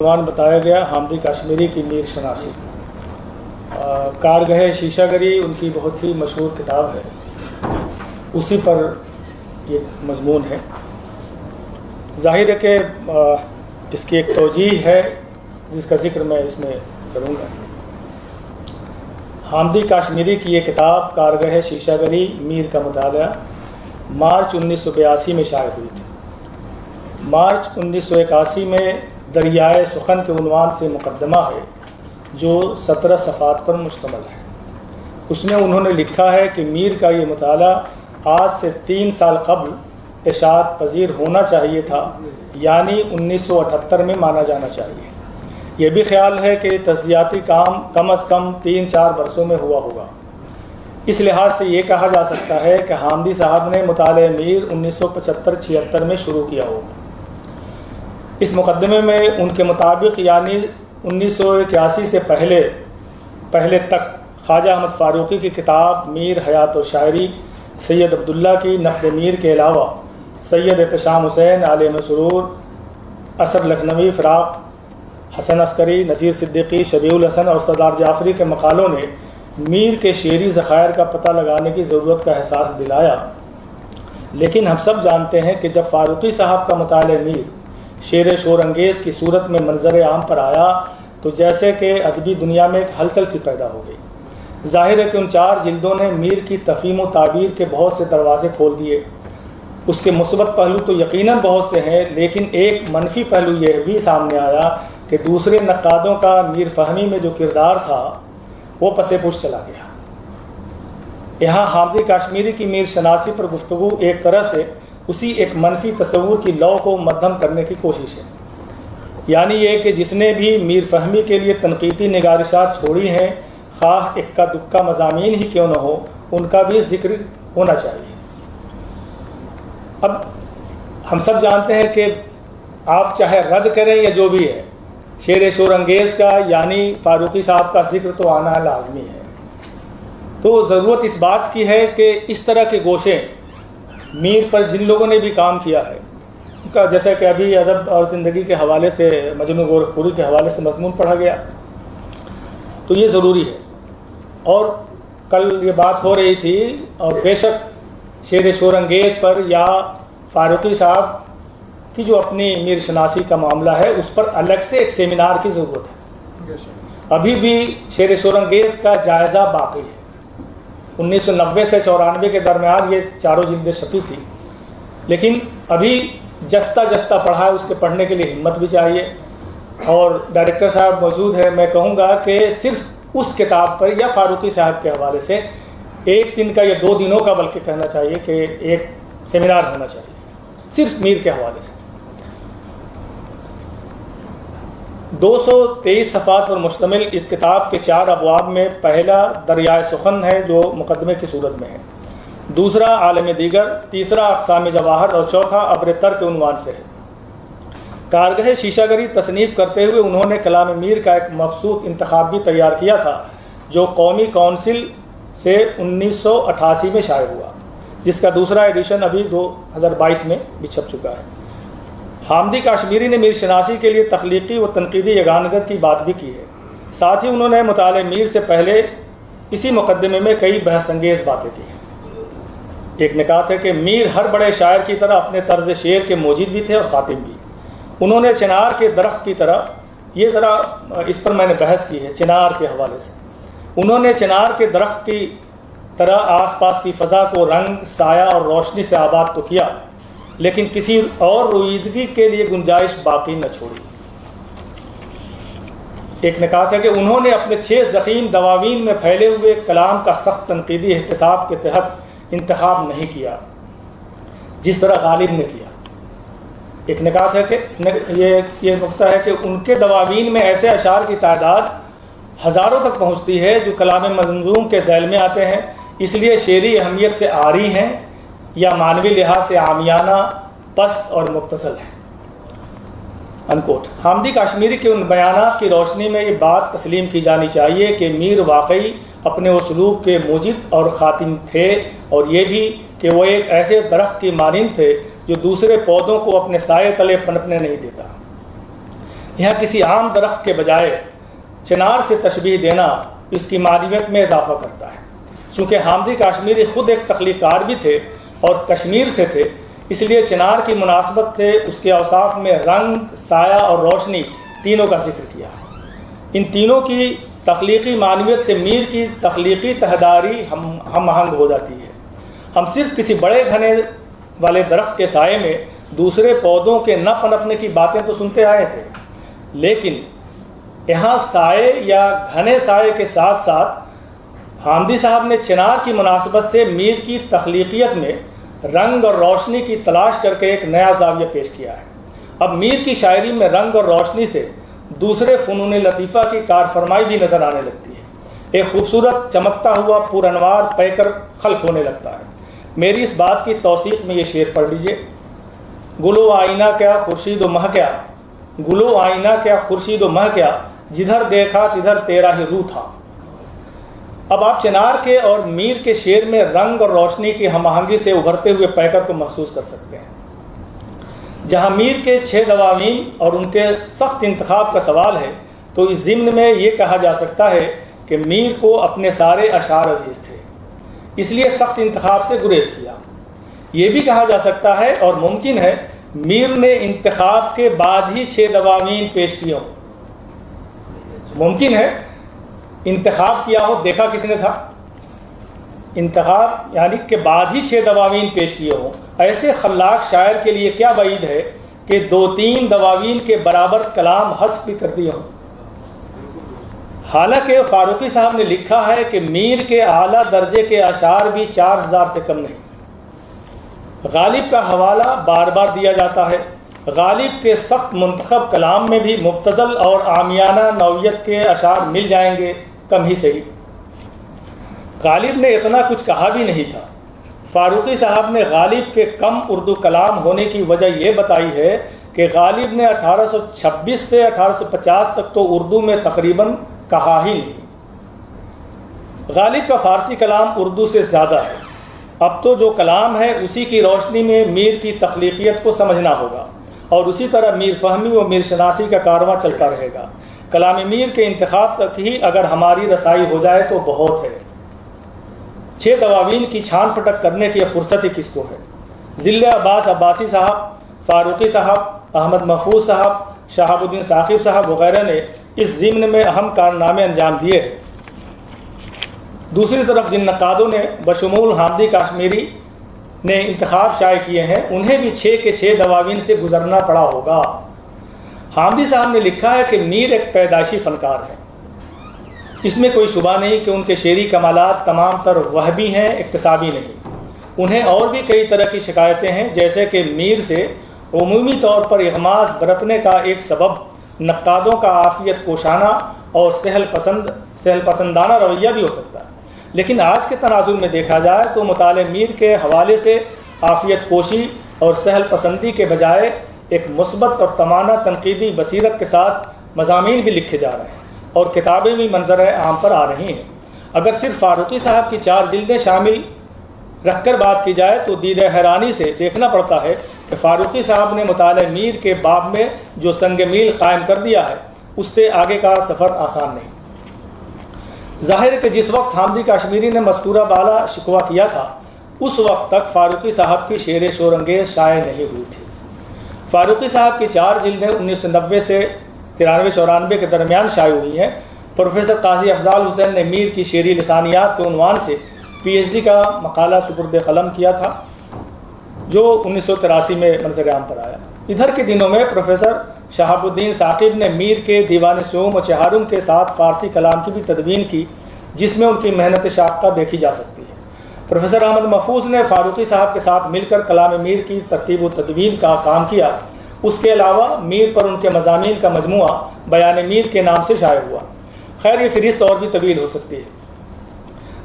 عنوان بتایا گیا حامدی کاشمیری کی میر شناسی۔ کارگہ شیشہ گری ان کی بہت ہی مشہور کتاب ہے، اسی پر یہ مضمون ہے۔ ظاہر ہے کہ اس کی ایک توجیہ ہے جس کا ذکر میں اس میں کروں گا۔ حامدی کاشمیری کی یہ کتاب کارگہ شیشہ گری میر کا مطالعہ مارچ 1982 میں شائع ہوئی تھی۔ مارچ 1981 میں دریائے سخن کے عنوان سے مقدمہ ہے جو 17 صفحات پر مشتمل ہے۔ اس میں انہوں نے لکھا ہے کہ میر کا یہ مطالعہ آج سے 3 سال قبل اشاعت پذیر ہونا چاہیے تھا، یعنی 1978 میں مانا جانا چاہیے۔ یہ بھی خیال ہے کہ تجزیاتی کام کم از کم 3-4 برسوں میں ہوا ہوگا۔ اس لحاظ سے یہ کہا جا سکتا ہے کہ حامدی صاحب نے مطالعہ میر 1975-76 میں شروع کیا ہوگا۔ اس مقدمے میں ان کے مطابق یعنی 1981 سے پہلے تک خواجہ احمد فاروقی کی کتاب میر حیات و شاعری، سید عبداللہ کی نقد میر کے علاوہ سید احتشام حسین، عالم سرور، اثر لکھنوی، فراق، حسن عسکری، نصیر صدیقی، شبیع الحسن اور سردار جعفری کے مقالوں نے میر کے شعری ذخائر کا پتہ لگانے کی ضرورت کا احساس دلایا۔ لیکن ہم سب جانتے ہیں کہ جب فاروقی صاحب کا مطالعہ میر شعر شور انگیز کی صورت میں منظر عام پر آیا تو جیسے کہ ادبی دنیا میں ایک ہلچل سی پیدا ہو گئی۔ ظاہر ہے کہ ان 4 جلدوں نے میر کی تفہیم و تعبیر کے بہت سے دروازے کھول دیے۔ اس کے مثبت پہلو تو یقیناً بہت سے ہیں، لیکن ایک منفی پہلو یہ بھی سامنے آیا کہ دوسرے نقادوں کا میر فہمی میں جو کردار تھا وہ پس پش چلا گیا۔ یہاں حامدی کاشمیری کی میر شناسی پر گفتگو ایک طرح سے اسی ایک منفی تصور کی لو کو مدھم کرنے کی کوشش ہے، یعنی یہ کہ جس نے بھی میر فہمی کے لیے تنقیدی نگارشات چھوڑی ہیں، خواہ اکا دکا مضامین ہی کیوں نہ ہو، ان کا بھی ذکر ہونا چاہیے۔ اب ہم سب جانتے ہیں کہ آپ چاہے رد کریں یا جو بھی ہے، شعر شور انگیز کا یعنی فاروقی صاحب کا ذکر تو آنا لازمی ہے۔ تو ضرورت اس بات کی ہے کہ اس طرح کے گوشے میر پر جن لوگوں نے بھی کام کیا ہے ان کا، جیسا کہ ابھی ادب اور زندگی کے حوالے سے مجنوں گورکھپوری کے حوالے سے مضمون پڑھا گیا، تو یہ ضروری ہے۔ اور کل یہ بات ہو رہی تھی، اور بے شک شعر شور انگیز پر یا فاروقی صاحب کی جو اپنی میر شناسی کا معاملہ ہے اس پر الگ سے ایک سیمینار کی ضرورت ہے۔ ابھی بھی شعر شور انگیز کا جائزہ باقی ہے۔ 1990 سے 94 کے درمیان یہ 4 جلدیں چھپی تھی، لیکن ابھی جستہ پڑھا ہے، اس کے پڑھنے کے لیے ہمت بھی چاہیے۔ اور ڈائریکٹر صاحب موجود ہے، میں کہوں گا کہ صرف اس کتاب پر یا فاروقی صاحب کے حوالے سے 1 دن کا یا 2 دنوں کا بلکہ کہنا چاہیے کہ ایک سیمینار ہونا چاہیے صرف میر کے حوالے سے۔ 223 صفحات پر مشتمل اس کتاب کے 4 ابواب میں پہلا دریائے سخن ہے جو مقدمے کی صورت میں ہے، دوسرا عالم دیگر، تیسرا اقسام جواہر اور چوتھا ابر تر کے عنوان سے ہے۔ کارگہ شیشہ گری تصنیف کرتے ہوئے انہوں نے کلام میر کا ایک مبسوط انتخاب بھی تیار کیا تھا جو قومی کونسل سے 1988 میں شائع ہوا، جس کا دوسرا ایڈیشن ابھی 2022 میں بھی چھپ چکا ہے۔ حامدی کاشمیری نے میر شناسی کے لیے تخلیقی و تنقیدی یگانگت کی بات بھی کی ہے۔ ساتھ ہی انہوں نے مطالعہ میر سے پہلے اسی مقدمے میں کئی بحث انگیز باتیں کی ہیں۔ ایک نکات ہے کہ میر ہر بڑے شاعر کی طرح اپنے طرز شعر کے موجد بھی تھے اور خاتم بھی۔ انہوں نے چنار کے درخت کی طرح، یہ ذرا اس پر میں نے بحث کی ہے چنار کے حوالے سے، انہوں نے چنار کے درخت کی طرح آس پاس کی فضا کو رنگ، سایہ اور روشنی سے آباد تو کیا، لیکن کسی اور رویدگی کے لیے گنجائش باقی نہ چھوڑی۔ ایک نکات ہے کہ انہوں نے اپنے 6 ضخیم دواوین میں پھیلے ہوئے کلام کا سخت تنقیدی احتساب کے تحت انتخاب نہیں کیا جس طرح غالب نے کیا۔ ایک نکات ہے کہ یہ نقطہ ہے کہ ان کے دواوین میں ایسے اشعار کی تعداد ہزاروں تک پہنچتی ہے جو کلام منظوم کے ذیل میں آتے ہیں، اس لیے شعری اہمیت سے عاری ہیں یا معنوی لحاظ سے عامیانہ، پست اور مختصر ہے۔ انکوٹ۔ حامدی کاشمیری کے ان بیانات کی روشنی میں یہ بات تسلیم کی جانی چاہیے کہ میر واقعی اپنے اسلوب کے موجد اور خاتم تھے، اور یہ بھی کہ وہ ایک ایسے درخت کی مانند تھے جو دوسرے پودوں کو اپنے سائے تلے پنپنے نہیں دیتا۔ یہاں کسی عام درخت کے بجائے چنار سے تشبیہ دینا اس کی معنویت میں اضافہ کرتا ہے۔ چونکہ حامدی کاشمیری خود ایک تخلیق کار بھی تھے اور کشمیر سے تھے، اس لیے چنار کی مناسبت سے اس کے اوصاف میں رنگ، سایہ اور روشنی تینوں کا ذکر کیا۔ ان تینوں کی تخلیقی معنویت سے میر کی تخلیقی تہداری ہم آہنگ ہو جاتی ہے۔ ہم صرف کسی بڑے گھنے والے درخت کے سائے میں دوسرے پودوں کے نہ پنپنے کی باتیں تو سنتے آئے تھے، لیکن یہاں سائے یا گھنے سائے کے ساتھ ساتھ حامدی صاحب نے چنار کی مناسبت سے میر کی تخلیقیت میں رنگ اور روشنی کی تلاش کر کے ایک نیا زاویہ پیش کیا ہے۔ اب میر کی شاعری میں رنگ اور روشنی سے دوسرے فنون لطیفہ کی کار فرمائی بھی نظر آنے لگتی ہے۔ ایک خوبصورت چمکتا ہوا پر انوار پیکر خلق ہونے لگتا ہے۔ میری اس بات کی توثیق میں یہ شعر پڑھ لیجئے: گلو آئینہ کیا خورشید و مہ کیا، گلو آئینہ کیا خورشید و مہ کیا، جدھر دیکھا تدھر تیرا ہی روح تھا۔ اب آپ چنار کے اور میر کے شعر میں رنگ اور روشنی کی ہم آہنگی سے ابھرتے ہوئے پیکر کو محسوس کر سکتے ہیں۔ جہاں میر کے 6 دواوین اور ان کے سخت انتخاب کا سوال ہے، تو اس ضمن میں یہ کہا جا سکتا ہے کہ میر کو اپنے سارے اشعار عزیز تھے، اس لیے سخت انتخاب سے گریز کیا۔ یہ بھی کہا جا سکتا ہے اور ممکن ہے میر نے انتخاب کے بعد ہی 6 دواوین پیش کی ہوں۔ ممکن ہے انتخاب کیا ہو، دیکھا کس نے تھا، انتخاب یعنی کہ بعد ہی 6 دواوین پیش کیے ہوں۔ ایسے خلاق شاعر کے لیے کیا بعید ہے کہ 2-3 دواوین کے برابر کلام حذف بھی کر دیے ہوں۔ حالانکہ فاروقی صاحب نے لکھا ہے کہ میر کے اعلیٰ درجے کے اشعار بھی 4000 سے کم نہیں۔ غالب کا حوالہ بار بار دیا جاتا ہے۔ غالب کے سخت منتخب کلام میں بھی مبتذل اور عامیانہ نوعیت کے اشعار مل جائیں گے، کم ہی صحیح۔ غالب نے اتنا کچھ کہا بھی نہیں تھا۔ فاروقی صاحب نے غالب کے کم اردو کلام ہونے کی وجہ یہ بتائی ہے کہ غالب نے 1826 سے 1850 تک تو اردو میں تقریباً کہا ہی نہیں۔ غالب کا فارسی کلام اردو سے زیادہ ہے۔ اب تو جو کلام ہے اسی کی روشنی میں میر کی تخلیقیت کو سمجھنا ہوگا، اور اسی طرح میر فہمی و میر شناسی کا کارواں چلتا رہے گا۔ کلام میر کے انتخاب تک ہی اگر ہماری رسائی ہو جائے تو بہت ہے۔ 6 دواوین کی چھان پٹک کرنے کی فرصت ہی کس کو ہے؟ ذل عباس عباسی صاحب، فاروقی صاحب، احمد محفوظ صاحب، شہاب الدین ثاقب صاحب وغیرہ نے اس ضمن میں اہم کارنامے انجام دیے ہیں۔ دوسری طرف جن نقادوں نے بشمول حامدی کاشمیری نے انتخاب شائع کیے ہیں، انہیں بھی 6 کے 6 دواوین سے گزرنا پڑا ہوگا۔ حامدی صاحب نے لکھا ہے کہ میر ایک پیدائشی فنکار ہے۔ اس میں کوئی شبہ نہیں کہ ان کے شعری کمالات تمام تر وہبی ہیں، اکتسابی نہیں۔ انہیں اور بھی کئی طرح کی شکایتیں ہیں، جیسے کہ میر سے عمومی طور پر اغماض برتنے کا ایک سبب نقادوں کا عافیت کوشانہ اور سہل پسندانہ رویہ بھی ہو سکتا ہے۔ لیکن آج کے تناظر میں دیکھا جائے تو مطالعہ میر کے حوالے سے عافیت کوشی اور سہل پسندی کے بجائے ایک مثبت اور تمانہ تنقیدی بصیرت کے ساتھ مضامین بھی لکھے جا رہے ہیں اور کتابیں بھی منظر عام پر آ رہی ہیں۔ اگر صرف فاروقی صاحب کی 4 جلدیں شامل رکھ کر بات کی جائے تو دید حیرانی سے دیکھنا پڑتا ہے کہ فاروقی صاحب نے مطالعہ میر کے باب میں جو سنگ میل قائم کر دیا ہے، اس سے آگے کا سفر آسان نہیں۔ ظاہر ہے کہ جس وقت حامدی کاشمیری نے مذکورہ بالا شکوہ کیا تھا، اس وقت تک فاروقی صاحب کی شعر شور انگیز شائع نہیں ہوئی تھی۔ فاروقی صاحب کی 4 جلدیں 1990 سے 93-94 کے درمیان شائع ہوئی ہیں۔ پروفیسر قاضی افضال حسین نے میر کی شعری لسانیات کے عنوان سے PhD کا مقالہ سپرد قلم کیا تھا، جو 1983 میں منظر عام پر آیا۔ ادھر کے دنوں میں پروفیسر شہاب الدین ثاقب نے میر کے دیوان شوم و چہارم کے ساتھ فارسی کلام کی بھی تدوین کی، جس میں ان کی محنت شاقہ دیکھی جا سکتی ہے۔ پروفیسر احمد محفوظ نے فاروقی صاحب کے ساتھ مل کر کلام میر کی ترتیب و تدوین کا کام کیا۔ اس کے علاوہ میر پر ان کے مضامین کا مجموعہ بیان میر کے نام سے شائع ہوا۔ خیر یہ فہرست اور بھی طویل ہو سکتی ہے۔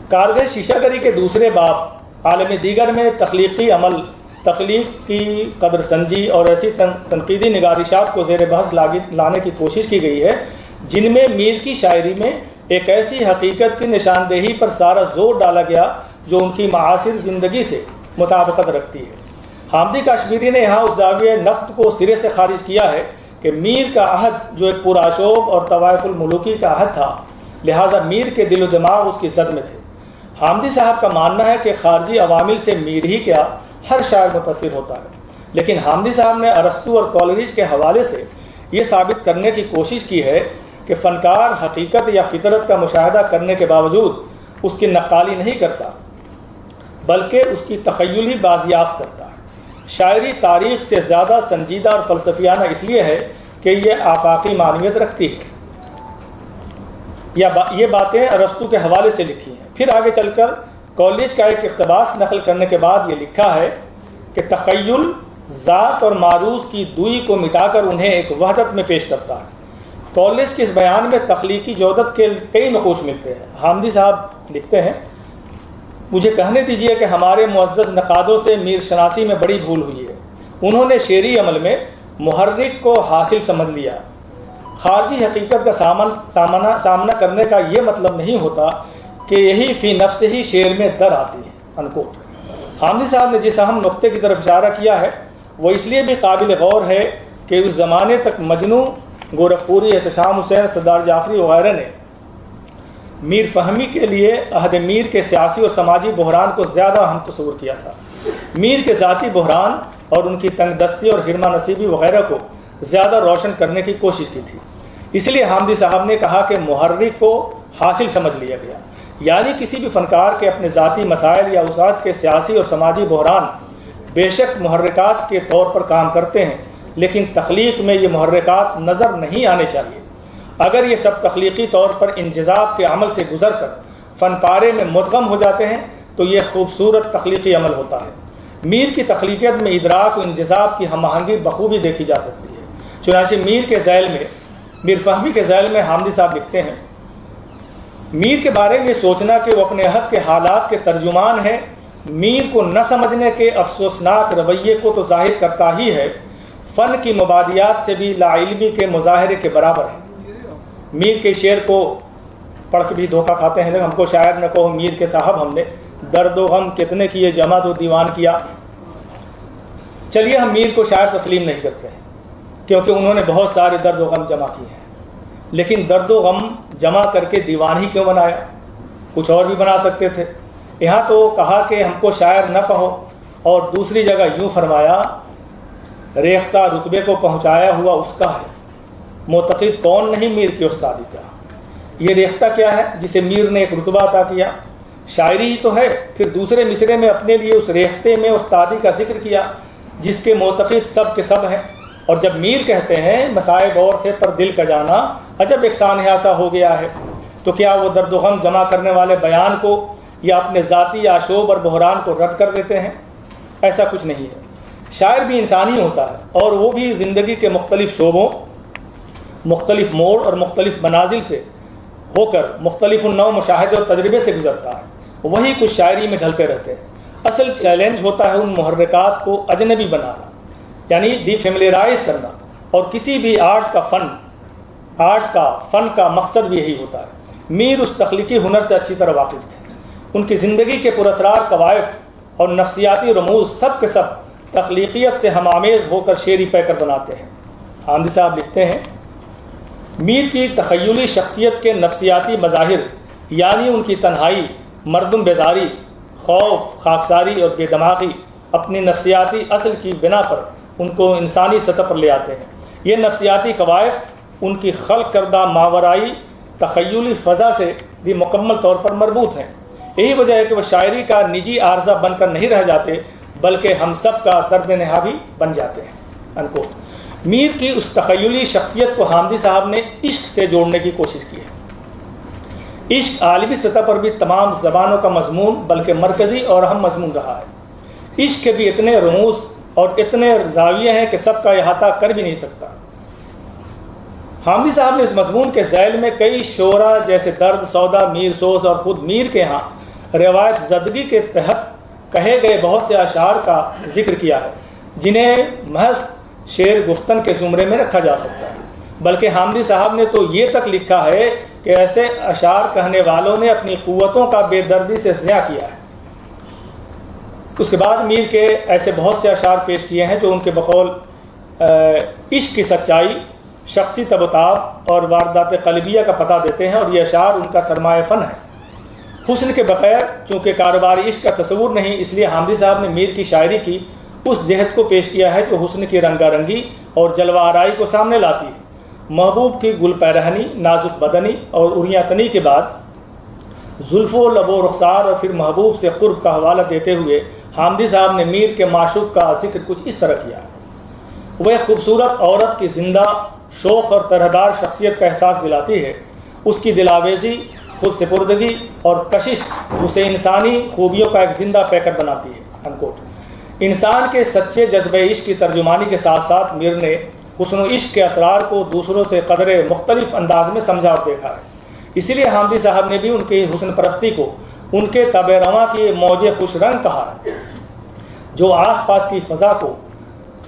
کارگہ شیشہ گری کے دوسرے باب عالم دیگر میں تخلیقی عمل، تخلیق کی قدر سنجی اور ایسی تنقیدی نگارشات کو زیر بحث لانے کی کوشش کی گئی ہے جن میں میر کی شاعری میں ایک ایسی حقیقت کی نشاندہی پر سارا زور ڈالا گیا جو ان کی معاصر زندگی سے مطابقت رکھتی ہے۔ حامدی کاشمیری نے یہاں اس زاویہ نقد کو سرے سے خارج کیا ہے کہ میر کا عہد جو ایک پرآشوب اور طوائف الملوکی کا عہد تھا، لہٰذا میر کے دل و دماغ اس کی زد میں تھے۔ حامدی صاحب کا ماننا ہے کہ خارجی عوامل سے میر ہی کیا ہر شاعر متاثر ہوتا ہے، لیکن حامدی صاحب نے ارسطو اور کولریج کے حوالے سے یہ ثابت کرنے کی کوشش کی ہے کہ فنکار حقیقت یا فطرت کا مشاہدہ کرنے کے باوجود اس کی نقالی نہیں کرتا، بلکہ اس کی تخیلی بازیافت کرتا ہے۔ شاعری تاریخ سے زیادہ سنجیدہ اور فلسفیانہ اس لیے ہے کہ یہ آفاقی معنویت رکھتی ہے۔ یہ باتیں ارسطو کے حوالے سے لکھی ہیں۔ پھر آگے چل کر کولریج کا ایک اقتباس نقل کرنے کے بعد یہ لکھا ہے کہ تخیل ذات اور معروض کی دوئی کو مٹا کر انہیں ایک وحدت میں پیش کرتا ہے۔ کولریج کے اس بیان میں تخلیقی جودت کے کئی نقوش ملتے ہیں۔ حامدی صاحب لکھتے ہیں، مجھے کہنے دیجیے کہ ہمارے معزز نقادوں سے میر شناسی میں بڑی بھول ہوئی ہے۔ انہوں نے شعری عمل میں محرک کو حاصل سمجھ لیا۔ خارجی حقیقت کا سامنا کرنے کا یہ مطلب نہیں ہوتا کہ یہی فی نفس ہی شعر میں در آتی ہے۔ انکوٹ۔ حامدی صاحب نے جس اہم نقطے کی طرف اشارہ کیا ہے وہ اس لیے بھی قابل غور ہے کہ اس زمانے تک مجنو، گورکھپوری، احتشام حسین، سردار جعفری وغیرہ نے میر فہمی کے لیے عہد میر کے سیاسی اور سماجی بحران کو زیادہ اہم تصور کیا تھا۔ میر کے ذاتی بحران اور ان کی تنگ دستی اور حرمہ نصیبی وغیرہ کو زیادہ روشن کرنے کی کوشش کی تھی۔ اس لیے حامدی صاحب نے کہا کہ محرک کو حاصل سمجھ لیا گیا، یعنی کسی بھی فنکار کے اپنے ذاتی مسائل یا اوساط کے سیاسی اور سماجی بحران بے شک محرکات کے طور پر کام کرتے ہیں، لیکن تخلیق میں یہ محرکات نظر نہیں آنے چاہیے۔ اگر یہ سب تخلیقی طور پر انجذاب کے عمل سے گزر کر فن پارے میں مدغم ہو جاتے ہیں تو یہ خوبصورت تخلیقی عمل ہوتا ہے۔ میر کی تخلیقیت میں ادراک و انجذاب کی ہم آہنگی بخوبی دیکھی جا سکتی ہے۔ چنانچہ میر فہمی کے ذیل میں حامدی صاحب لکھتے ہیں، میر کے بارے میں سوچنا کہ وہ اپنے عہد کے حالات کے ترجمان ہیں، میر کو نہ سمجھنے کے افسوسناک رویے کو تو ظاہر کرتا ہی ہے، فن کی مبادیات سے بھی لا علمی کے مظاہرے کے برابر ہے۔ میر کے شعر کو پڑھ کے بھی دھوکہ کھاتے ہیں، ہم کو شاعر نہ کہو میر کے صاحب، ہم نے درد و غم کتنے کیے جمع تو دیوان کیا۔ چلیے ہم میر کو شاعر تسلیم نہیں کرتے ہیں کیونکہ انہوں نے بہت سارے درد و غم جمع کیے ہیں، لیکن درد و غم جمع کر کے دیوان ہی کیوں بنایا؟ کچھ اور بھی بنا سکتے تھے۔ یہاں تو کہا کہ ہم کو شاعر نہ کہو، اور دوسری جگہ یوں فرمایا، ریختہ رتبے کو پہنچایا ہوا اس کا ہے، معتقد کون نہیں میر کی استادی کا۔ یہ ریختہ کیا ہے جسے میر نے ایک رتبہ عطا کیا؟ شاعری ہی تو ہے۔ پھر دوسرے مصرے میں اپنے لیے اس ریختے میں استادی کا ذکر کیا جس کے معتقد سب کے سب ہیں، اور جب میر کہتے ہیں مصائب اور تھے پر دل کا جانا عجب ایک سانحہ ہو گیا ہے، تو کیا وہ درد و غم جمع کرنے والے بیان کو یا اپنے ذاتی آشوب اور بحران کو رد کر دیتے ہیں؟ ایسا کچھ نہیں ہے۔ شاعر بھی انسانی ہوتا ہے، اور وہ بھی زندگی کے مختلف شعبوں، مختلف موڑ اور مختلف منازل سے ہو کر مختلف النوع مشاہدے اور تجربے سے گزرتا ہے۔ وہی کچھ شاعری میں ڈھلتے رہتے ہیں۔ اصل چیلنج ہوتا ہے ان محرکات کو اجنبی بنانا، یعنی ڈی فیملیرائز کرنا، اور کسی بھی آرٹ کا فن کا مقصد بھی یہی ہوتا ہے۔ میر اس تخلیقی ہنر سے اچھی طرح واقف تھے۔ ان کی زندگی کے پراسرار قوائف اور نفسیاتی رموز سب کے سب تخلیقیت سے ہم آمیز ہو کر شعری پیکر بناتے ہیں۔ حامدی صاحب لکھتے ہیں، میر کی تخیلی شخصیت کے نفسیاتی مظاہر، یعنی ان کی تنہائی، مردم بیزاری، خوف، خاکساری اور بے دماغی، اپنی نفسیاتی اصل کی بنا پر ان کو انسانی سطح پر لے آتے ہیں۔ یہ نفسیاتی قوائف ان کی خلق کردہ ماورائی تخیلی فضا سے بھی مکمل طور پر مربوط ہیں۔ یہی وجہ ہے کہ وہ شاعری کا نجی عارضہ بن کر نہیں رہ جاتے، بلکہ ہم سب کا درد نہا بھی بن جاتے ہیں۔ انکوٹ۔ میر کی اس تخیلی شخصیت کو حامدی صاحب نے عشق سے جوڑنے کی کوشش کی ہے۔ عشق عالمی سطح پر بھی تمام زبانوں کا مضمون بلکہ مرکزی اور اہم مضمون رہا ہے۔ عشق کے بھی اتنے رموز اور اتنے زاویے ہیں کہ سب کا احاطہ کر بھی نہیں سکتا۔ حامدی صاحب نے اس مضمون کے ذیل میں کئی شعرا جیسے درد، سودا، میر سوز اور خود میر کے ہاں روایت زدگی کے تحت کہے گئے بہت سے اشعار کا ذکر کیا ہے، جنہیں محض شعر گفتن کے زمرے میں رکھا جا سکتا ہے۔ بلکہ حامدی صاحب نے تو یہ تک لکھا ہے کہ ایسے اشعار کہنے والوں نے اپنی قوتوں کا بے دردی سے ضیاع کیا ہے۔ اس کے بعد میر کے ایسے بہت سے اشعار پیش کیے ہیں جو ان کے بقول عشق کی سچائی شخصی تب و تاب اور واردات قلبیہ کا پتہ دیتے ہیں، اور یہ اشعار ان کا سرمایہ فن ہے۔ حسن کے بغیر چونکہ کاروباری عشق کا تصور نہیں، اس لیے حامدی صاحب نے میر کی شاعری کی اس جہت کو پیش کیا ہے جو حسن کی رنگا رنگی اور جلوہ آرائی کو سامنے لاتی ہے۔ محبوب کی گل پیرہنی، نازک بدنی اور اریاں تنی کے بعد زلف و لب و رخسار اور پھر محبوب سے قرب کا حوالہ دیتے ہوئے حامدی صاحب نے میر کے معشوق کا ذکر کچھ اس طرح کیا ہے۔ وہ ایک خوبصورت عورت کی زندہ شوق اور طرحدار شخصیت کا احساس دلاتی ہے۔ اس کی دلاویزی، خود سپردگی اور کشش اسے انسانی خوبیوں کا ایک زندہ پیکر بناتی ہے۔ انکوٹ۔ انسان کے سچے جذبہ عشق کی ترجمانی کے ساتھ ساتھ میر نے حسن و عشق کے اسرار کو دوسروں سے قدر مختلف انداز میں سمجھا اور دیکھا ہے۔ اسی لیے حامدی صاحب نے بھی ان کی حسن پرستی کو ان کے طبع رواں کی موج خوش رنگ کہا ہے، جو آس پاس کی فضا کو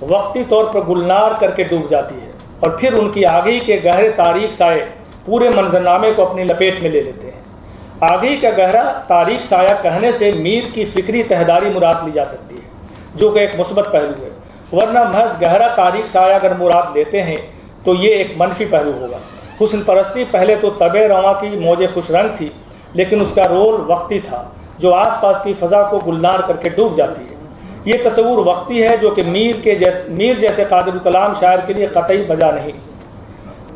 وقتی طور پر گلنار کر کے ڈوب جاتی ہے، اور پھر ان کی آگہی کے گہرے تاریک سائے پورے منظرنامے کو اپنی لپیٹ میں لے لیتے ہیں۔ آگہی کا گہرا تاریک سایہ کہنے سے میر کی فکری تہداری مراد لی جا سکتی ہے، جو کہ ایک مثبت پہلو ہے، ورنہ محض گہرا تاریک سایہ اگر مراد لیتے ہیں تو یہ ایک منفی پہلو ہوگا۔ حسن پرستی پہلے تو طبع رواں کی موج خوش رنگ تھی، لیکن اس کا رول وقتی تھا، جو آس پاس کی فضا کو گلنار کر کے ڈوب جاتی ہے۔ یہ تصور وقتی ہے جو کہ میر جیسے قادر الکلام شاعر کے لیے قطعی بجا نہیں۔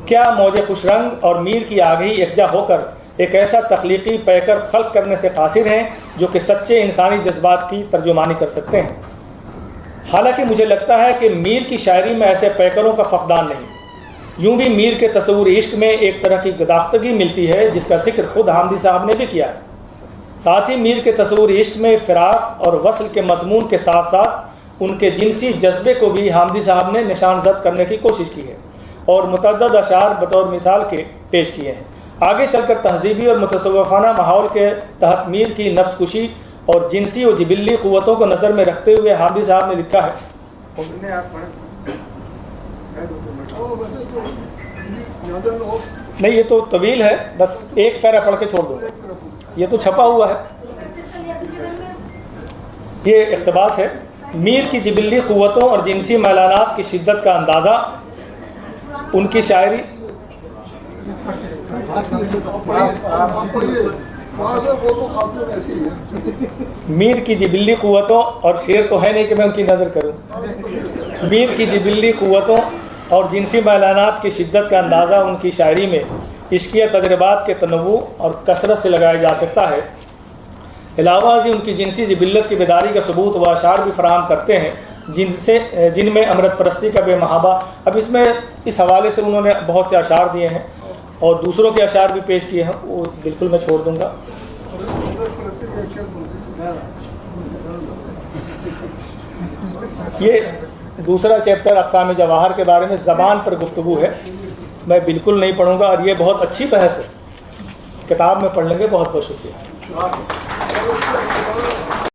کیا موج خوش رنگ اور میر کی آگہی یکجا ہو کر ایک ایسا تخلیقی پیکر خلق کرنے سے قاصر ہیں جو کہ سچے انسانی جذبات کی ترجمانی کر سکتے ہیں؟ حالانکہ مجھے لگتا ہے کہ میر کی شاعری میں ایسے پیکروں کا فقدان نہیں۔ یوں بھی میر کے تصور عشق میں ایک طرح کی گداختگی ملتی ہے جس کا ذکر خود حامدی صاحب نے بھی کیا ہے۔ ساتھ ہی میر کے تصور عشق میں فراق اور وصل کے مضمون کے ساتھ ساتھ ان کے جنسی جذبے کو بھی حامدی صاحب نے نشان زد کرنے کی کوشش کی ہے اور متعدد اشعار بطور مثال کے پیش کیے ہیں۔ آگے چل کر تہذیبی اور متصوفانہ ماحول کے تحت میر کی نفس کشی اور جنسی و جبلی قوتوں کو نظر میں رکھتے ہوئے حامدی صاحب نے لکھا ہے۔ نہیں، یہ تو طویل ہے، بس ایک پیرا پڑھ کے چھوڑ دو، یہ تو چھپا ہوا ہے۔ یہ اقتباس ہے۔ میر کی جبلی قوتوں اور جنسی میلانات کی شدت کا اندازہ ان کی شاعری میر کی جبلی قوتوں اور شعر تو ہے نہیں کہ میں ان کی نظر کروں۔ میر کی جبلی قوتوں اور جنسی میلانات کی شدت کا اندازہ ان کی شاعری میں عشقیہ تجربات کے تنوع اور کثرت سے لگایا جا سکتا ہے۔ علاوہ ازیں ان کی جنسی جبلت کی بیداری کا ثبوت وہ اشعار بھی فراہم کرتے ہیں جن میں امرت پرستی کا بے محابہ۔ اب اس میں اس حوالے سے انہوں نے بہت سے اشعار دیے ہیں اور دوسروں کے اشعار بھی پیش کیے ہیں، وہ بالکل میں چھوڑ دوں گا۔ یہ دوسرا چیپٹر اقسام جواہر کے بارے میں زبان پر گفتگو ہے، میں بالکل نہیں پڑھوں گا، اور یہ بہت اچھی بحث ہے، کتاب میں پڑھ لیں گے۔ بہت بہت شکریہ۔